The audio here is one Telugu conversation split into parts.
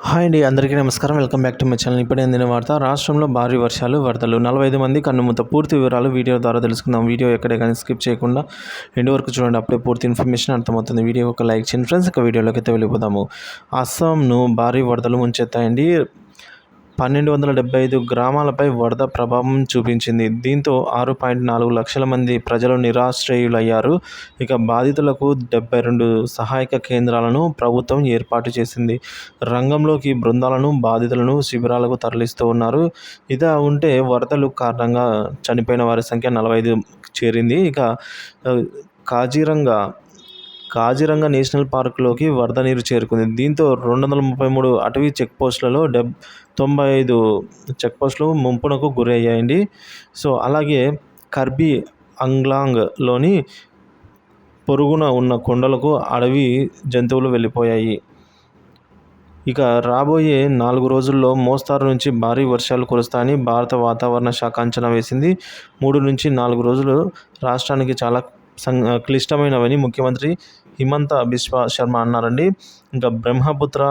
హాయ్ అండి, అందరికీ నమస్కారం. Welcome back to my channel. ఇప్పుడే అందిన వార్త. రాష్ట్రంలో భారీ వర్షాలు, వరదలు, 45 మంది కన్నుమూత. పూర్తి వివరాలు వీడియో ద్వారా తెలుసుకుందాం. వీడియో ఎక్కడే కానీ స్కిప్ చేయకుండా ఎండ్ వరకు చూడండి. అప్పుడే పూర్తి ఇన్ఫర్మేషన్ అర్థమవుతుంది. వీడియో ఒక లైక్ చేయండి ఫ్రెండ్స్. ఇక వీడియోలోకి అయితే వెళ్ళిపోదాము. అస్సాంను భారీ వరదలు ముంచెత్తాయండి. 1275 గ్రామాలపై వరద ప్రభావం చూపించింది. దీంతో 6.4 లక్షల మంది ప్రజలు నిరాశ్రయులయ్యారు. ఇక బాధితులకు 72 సహాయక కేంద్రాలను ప్రభుత్వం ఏర్పాటు చేసింది. రంగంలోకి బృందాలను బాధితులను శిబిరాలకు తరలిస్తూ ఉన్నారు. ఇదా ఉంటే వరదలు కారణంగా చనిపోయిన వారి సంఖ్య 45 చేరింది. ఇక కాజిరంగా నేషనల్ పార్కులోకి వరద నీరు చేరుకుంది. దీంతో 233 అటవీ చెక్పోస్టులలో 95 చెక్పోస్టులు ముంపునకు గురయ్యాయండి. అలాగే కర్బీ అంగ్లాంగ్లోని పొరుగున ఉన్న కొండలకు అడవి జంతువులు వెళ్ళిపోయాయి. ఇక రాబోయే 4 రోజుల్లో మోస్తారు నుంచి భారీ వర్షాలు కురుస్తాయని భారత వాతావరణ శాఖ అంచనా వేసింది. 3 నుంచి 4 రోజులు రాష్ట్రానికి చాలా క్లిష్టమైనవని ముఖ్యమంత్రి హిమంత బిశ్వ శర్మ అన్నారండి. ఇంకా బ్రహ్మపుత్ర,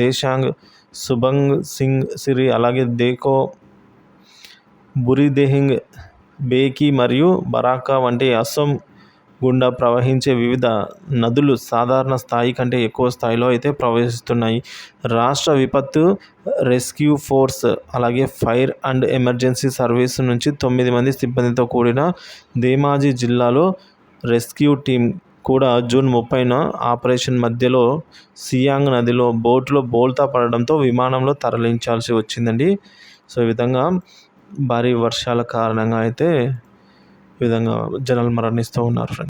దేశాంగ్, సుబంగ్ సింగ్ సిరి, అలాగే దేకో, బురిదెహింగ్, బేకి మరియు బరాకా వంటి అస్సాం గుండా ప్రవహించే వివిధ నదులు సాధారణ స్థాయి కంటే ఎక్కువ స్థాయిలో అయితే ప్రవహిస్తున్నాయి. రాష్ట్ర విపత్తు రెస్క్యూ ఫోర్స్, అలాగే ఫైర్ అండ్ ఎమర్జెన్సీ సర్వీస్ నుంచి 9 మంది సిబ్బందితో కూడిన ధేమాజీ జిల్లాలో రెస్క్యూ టీం కూడా జూన్ 30న ఆపరేషన్ మధ్యలో సియాంగ్ నదిలో బోట్లో బోల్తా పడడంతో విమానంలో తరలించాల్సి వచ్చిందండి. ఈ విధంగా భారీ వర్షాల కారణంగా అయితే ఈ విధంగా జనాలు మరణిస్తూ ఉన్నారు ఫ్రెండ్స్.